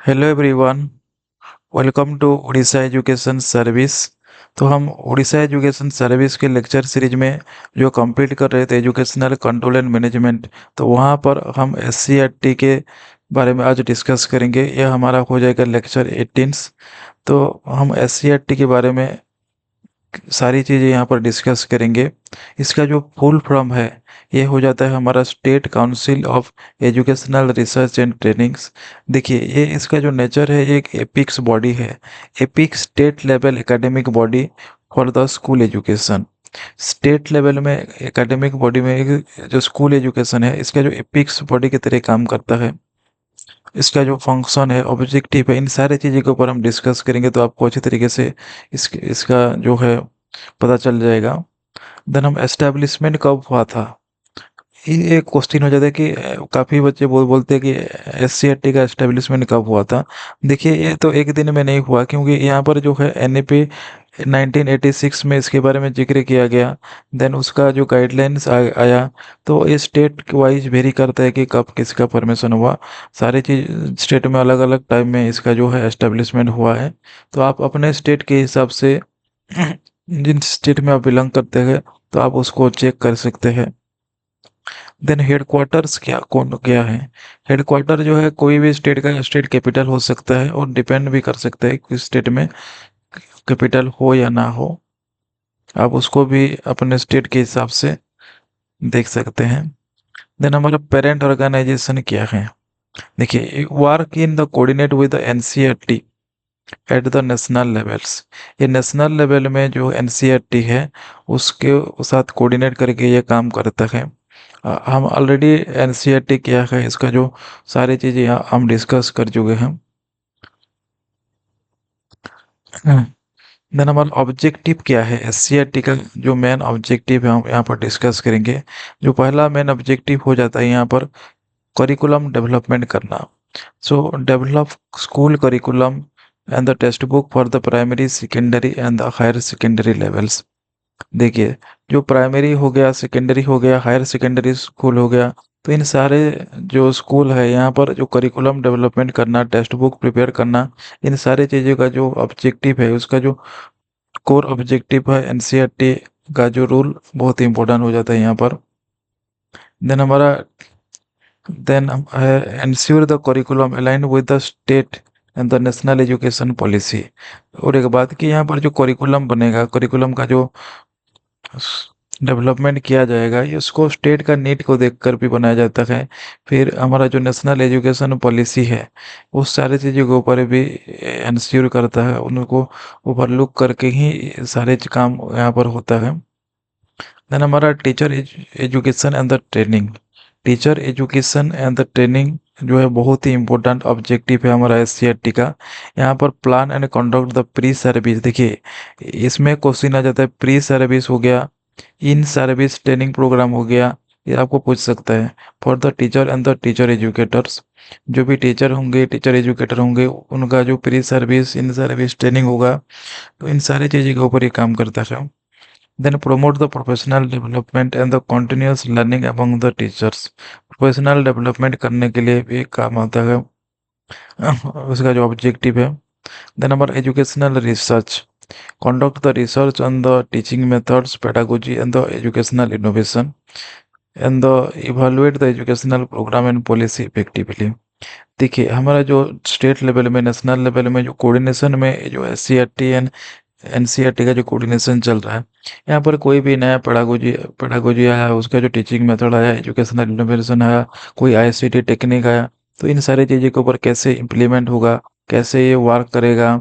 Hello everyone. Welcome to Orissa education service. तो हम Orissa education service के लेक्चर सीरीज में जो कंप्लीट कर रहे थे एजुकेशनल कंट्रोल एंड मैनेजमेंट, तो वहाँ पर हम एससीईआरटी के बारे में आज डिस्कस करेंगे। यह हमारा हो जाएगा लेक्चर 18। तो हम एससीईआरटी के बारे में सारी चीज़ें यहाँ पर डिस्कस करेंगे। इसका जो फुल फॉर्म है ये हो जाता है हमारा state council of educational research and trainings. देखिए, ये इसका जो नेचर है ये एक एपिक्स बॉडी है। Epic state level academic body for the school education. State level में एकेडमिक बॉडी में जो स्कूल एजुकेशन है इसका जो एपिक्स बॉडी की तरह काम करता है। इसका जो फंक्शन है, ऑब्जेक्टिव है, इन सारी चीज़ों के ऊपर हम डिस्कस करेंगे तो आपको अच्छी तरीके से इसका जो है पता चल जाएगा। देन हम एस्टेब्लिशमेंट कब हुआ था, ये एक क्वेश्चन हो जाता है कि काफ़ी बच्चे बोलते हैं कि एससीईआरटी का एस्टेब्लिशमेंट कब हुआ था। देखिए, ये तो एक दिन में नहीं हुआ, क्योंकि यहाँ पर जो है एनईपी 1986 में इसके बारे में जिक्र किया गया। देन उसका जो गाइडलाइंस आया, तो ये स्टेट वाइज वेरी करता है कि कब किसका परमिशन हुआ। सारी चीज़ स्टेट में अलग अलग टाइम में इसका जो है एस्टेब्लिशमेंट हुआ है। तो आप अपने स्टेट के हिसाब से जिन स्टेट में आप बिलोंग करते हैं तो आप उसको चेक कर सकते हैं। देन हेडक्वार्टर्स कौन क्या है। हेडक्वार्टर जो है कोई भी स्टेट का स्टेट कैपिटल हो सकता है, और डिपेंड भी कर सकता है कि स्टेट में कैपिटल हो या ना हो। आप उसको भी अपने स्टेट के हिसाब से देख सकते हैं। देन हमारा पेरेंट ऑर्गेनाइजेशन क्या है। देखिए, work in the coordinate with the NCERT at the national levels. ये नेशनल लेवल में जो एनसीईआरटी है उसके साथ कोऑर्डिनेट करके ये काम करता है। हम ऑलरेडी एनसीईआरटी क्या है इसका जो सारी चीज़ें यहाँ हम डिस्कस कर चुके हैं। देन हमारा ऑब्जेक्टिव क्या है, एससीईआरटी का जो मेन ऑब्जेक्टिव है हम यहाँ पर डिस्कस करेंगे। जो पहला मेन ऑब्जेक्टिव हो जाता है यहाँ पर करिकुलम डेवलपमेंट करना। So develop school curriculum and the textbook for the primary secondary and the higher secondary levels. देखिए, जो प्राइमरी हो गया, सेकेंडरी हो गया, हायर सेकेंडरी स्कूल हो गया, तो इन सारे जो स्कूल है यहाँ पर जो करिकुलम डेवलपमेंट करना, टेक्स्ट बुक प्रिपेयर करना, इन सारी चीज़ों का जो ऑब्जेक्टिव है, उसका जो कोर ऑब्जेक्टिव है एनसीईआरटी का जो रूल बहुत ही इंपॉर्टेंट हो जाता है यहाँ पर। देन हमारा देन है ensure the curriculum align with the state and the national education policy. और एक बात कि यहाँ पर जो करिकुलम बनेगा, करिकुलम का जो डेवलपमेंट किया जाएगा, ये उसको स्टेट का नीड को देखकर भी बनाया जाता है। फिर हमारा जो नेशनल एजुकेशन पॉलिसी है उस सारी चीज़ों के ऊपर भी इंश्योर करता है, उनको ओवरलुक करके ही सारे काम यहाँ पर होता है। देन हमारा teacher education and the training. Teacher education and the training जो है बहुत ही इंपॉर्टेंट ऑब्जेक्टिव है हमारा एससीईआरटी का। यहाँ पर plan and conduct the pre service. देखिए, इसमें क्वेश्चन आ जाता है प्री सर्विस हो गया, इन सर्विस ट्रेनिंग प्रोग्राम हो गया, ये आपको पूछ सकता है। For the teacher and the teacher educators, जो भी टीचर होंगे, टीचर एजुकेटर होंगे, उनका जो pre service in service training होगा, तो इन सारी चीज़ों के ऊपर ये काम करता है। Then promote the professional development and the continuous learning among the teachers। Professional development करने के लिए भी काम आता है उसका जो ऑब्जेक्टिव है। देन हमारा educational research, conduct the research on the teaching methods, pedagogy and the educational innovation and the evaluate the educational program and policy effectively। देखिए, हमारा जो स्टेट लेवल में, नेशनल लेवल में जो कोऑर्डिनेशन में जो एससीईआरटी एंड एनसीईआरटी का जो कोऑर्डिनेशन चल रहा है, यहाँ पर कोई भी नया पेडागोजी पेडागोजी आया, उसका जो टीचिंग मेथड आया, एजुकेशनल इनोवेशन आया, कोई आईसीटी टेक्निक आया, तो इन सारी चीज़ों के ऊपर कैसे इम्प्लीमेंट होगा, कैसे ये वर्क करेगा,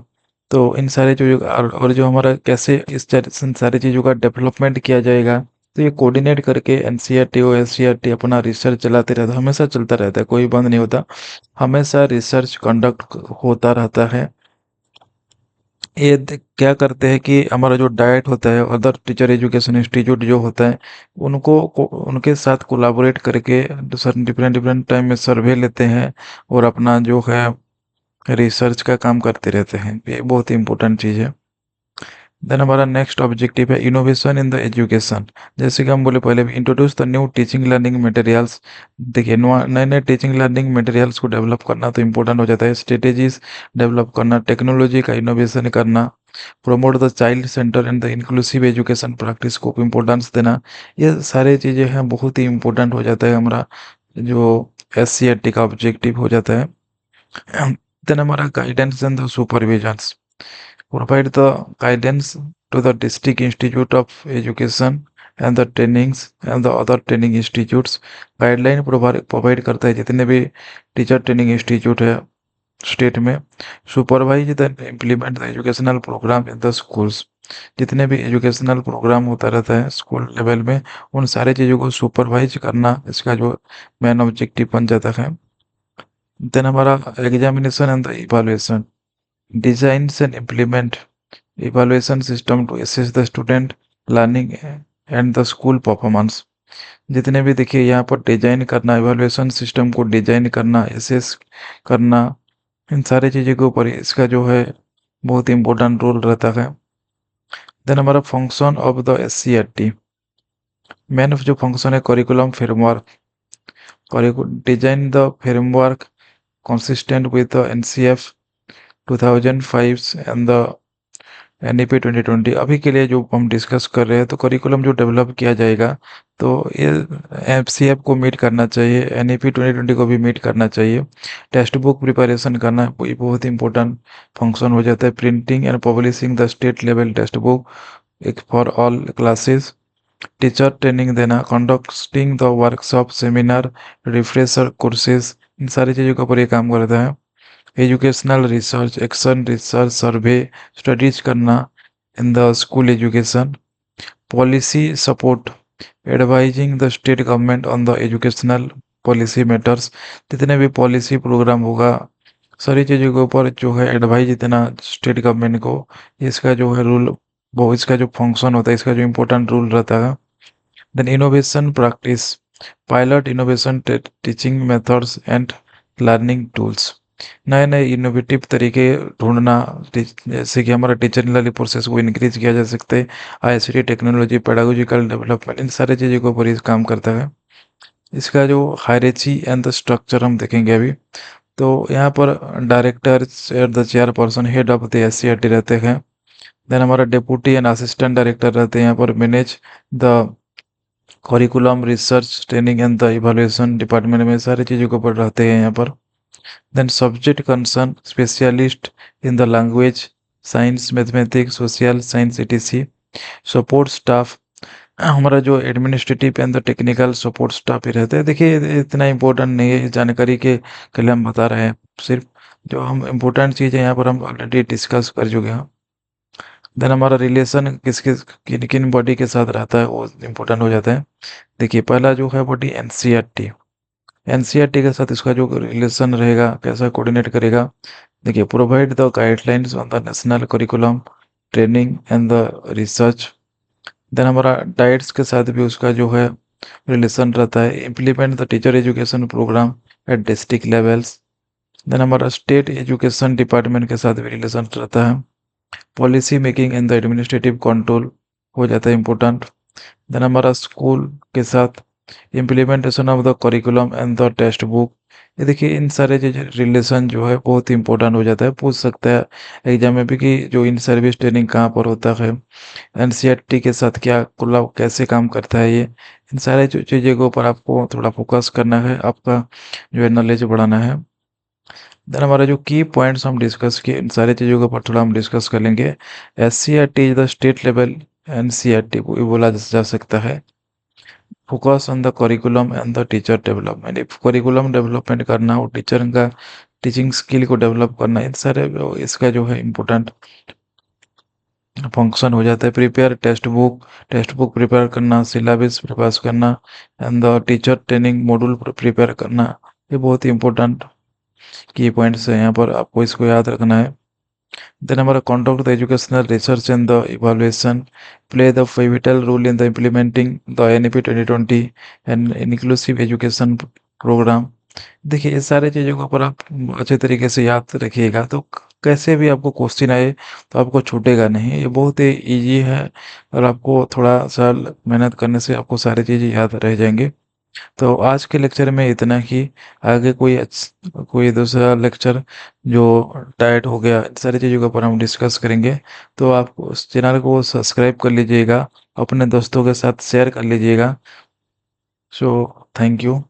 तो इन सारी चीज़ों का और जो हमारा कैसे इन सारी चीज़ों का डेवलपमेंट किया जाएगा, तो ये कोऑर्डिनेट करके एनसीईआरटी और एससीईआरटी अपना रिसर्च चलाते रहता है, हमेशा चलता रहता है, कोई बंद नहीं होता, हमेशा रिसर्च कंडक्ट होता रहता है। ये क्या करते हैं कि हमारा जो डाइट होता है, अदर टीचर एजुकेशन इंस्टीट्यूट जो होता है, उनके साथ कोलाबोरेट करके डिफरेंट डिफरेंट टाइम में सर्वे लेते हैं और अपना जो है रिसर्च का काम करते रहते हैं। ये बहुत ही इंपॉर्टेंट चीज़ है। देन हमारा नेक्स्ट ऑब्जेक्टिव है इनोवेशन इन द एजुकेशन। जैसे कि हम बोले पहले भी, introduce the new teaching learning materials. देखिए नए नए टीचिंग लर्निंग मटेरियल्स को डेवलप करना तो इम्पोर्टेंट हो जाता है। स्ट्रेटेजीज डेवलप करना, टेक्नोलॉजी का इनोवेशन करना, promote the child centre and the inclusive education practice को इम्पोर्टेंस देना, ये सारी चीज़ें हैं, बहुत ही इम्पोर्टेंट हो जाता है हमारा जो SCRT का ऑब्जेक्टिव हो जाता है। देन हमारा guidance and the supervisions, provide the guidance to the district institute of education and the trainings and the other training institutes। Guideline provide करता है जितने भी टीचर ट्रेनिंग इंस्टीट्यूट है स्टेट में। Supervise the implement the educational programme in the schools, जितने भी educational programme होता रहता है स्कूल लेवल में, उन सारे चीज़ों को सुपरवाइज करना इसका जो मेन ऑब्जेक्टिव बन जाता है। देन हमारा examination and the evaluation, designs and implement evaluation system to assess the student learning and the school performance। जितने भी देखिए यहाँ पर डिजाइन करना, इवैल्यूएशन सिस्टम को डिजाइन करना, एसेस करना, इन सारी चीज़ों के ऊपर इसका जो है बहुत इंपॉर्टेंट रोल रहता है। देन हमारा function of the SCRT, main जो फंक्शन है curriculum framework, design the framework consistent with the NCF 2005 and the NEP 2020। अभी के लिए जो हम डिस्कस कर रहे हैं तो करिकुलम जो डेवलप किया जाएगा तो ये FCF को मीट करना चाहिए, NEP 2020 को भी मीट करना चाहिए। टेक्स्ट बुक प्रिपरेशन करना ये बहुत इंपॉर्टेंट फंक्शन हो जाता है। Printing and publishing the state level text book एक for all classes. Teacher training देना, conducting the workshop, seminar, refresher courses, इन सारी चीज़ों के ऊपर ये काम करता है। Educational research, action research, survey studies करना in the school education. Policy support, advising the state government on the educational policy matters, जितने भी पॉलिसी प्रोग्राम होगा सारी चीज़ों के ऊपर जो है एडवाइज देना स्टेट गवर्नमेंट को, इसका जो है रूल, वो इसका जो फंक्शन होता है, इसका जो इम्पोर्टेंट रूल रहता है। Then innovation practice, pilot innovation teaching methods and learning tools, नए नए इनोवेटिव तरीके ढूंढना, जैसे कि हमारा टीचिंग लर्निंग प्रोसेस को इंक्रीज किया जा सकता है। ICT टेक्नोलॉजी, पेडागोजिकल डेवलपमेंट, इन सारी चीज़ों के ऊपर ये काम करता है। इसका जो हायरार्ची एंड द स्ट्रक्चर हम देखेंगे अभी, तो यहाँ पर director at the chairperson head of the SCRT रहते हैं। देन हमारा डेप्यूटी एंड असिस्टेंट डायरेक्टर रहते हैं यहाँ पर, manage the curriculum, research, training and the evaluation department में सारी चीज़ों के ऊपर रहते हैं यहाँ पर। Then subject concern specialist in the language, science, mathematics, social science etc। Support staff, हमारा जो administrative and the technical support staff ही रहते हैं। देखिए इतना इम्पोर्टेंट नहीं है इस जानकारी के लिए हम बता रहे हैं, सिर्फ जो हम इम्पोर्टेंट चीज़ है यहाँ पर हम ऑलरेडी डिस्कस कर चुके हैं। देन हमारा रिलेशन किन किन बॉडी के साथ रहता है वो इम्पोर्टेंट हो जाता है। देखिए पहला जो है बॉडी NCRT के साथ इसका जो रिलेशन रहेगा, कैसा कोऑर्डिनेट करेगा। देखिए provide the guidelines on the national curriculum, training and the research. Then हमारा डाइट्स के साथ भी उसका जो है रिलेशन रहता है। Implement the teacher education programme at district levels. Then हमारा स्टेट एजुकेशन डिपार्टमेंट के साथ भी रिलेशन रहता है। Policy making and the administrative control हो जाता है इम्पोर्टेंट। देन हमारा स्कूल के साथ implementation of the curriculum and the textbook. ये देखिए इन सारे जो रिलेशन जो है बहुत इंपॉर्टेंट हो जाता है, पूछ सकता है एग्जाम में भी कि जो इन सर्विस ट्रेनिंग कहाँ पर होता है, NCRT के साथ क्या मतलब कैसे काम करता है ये, इन सारे जो चीज़ों के ऊपर आपको थोड़ा फोकस करना है, आपका जो है नॉलेज बढ़ाना है। देन हमारा जो की पॉइंट्स हम डिस्कस किए, इन सारी चीज़ों के ऊपर थोड़ा हम डिस्कस कर लेंगे। SCRT is the state level NCRT को भी बोला जा सकता है। Focus on the curriculum and the teacher development, curriculum development करना और टीचर का टीचिंग स्किल को डेवलप करना, इन सारे इसका जो है इम्पोर्टेंट फंक्शन हो जाता है। प्रिपेयर टेक्स्ट बुक प्रिपेयर करना, सिलेबस प्रिपेयर करना and the teacher training module prepare करना, ये बहुत ही इंपॉर्टेंट की पॉइंट्स है, यहाँ पर आपको इसको याद रखना है। देन हमारा conduct the educational research and the evaluation, play the pivotal role in the implementing the NEP 2020 and inclusive education program। देखिए इस सारे चीज़ों को पर आप अच्छे तरीके से याद रखिएगा तो कैसे भी आपको क्वेश्चन आए तो आपको छूटेगा नहीं। ये बहुत ही ईज़ी है और आपको थोड़ा-सा मेहनत करने से आपको सारी चीज़ें याद रह जाएँगी। तो आज के लेक्चर में इतना ही। आगे कोई दूसरा लेक्चर जो डाइट हो गया, इन सारी चीज़ों के ऊपर हम डिस्कस करेंगे। तो आप उस चैनल को सब्सक्राइब कर लीजिएगा, अपने दोस्तों के साथ शेयर कर लीजिएगा। So thank you.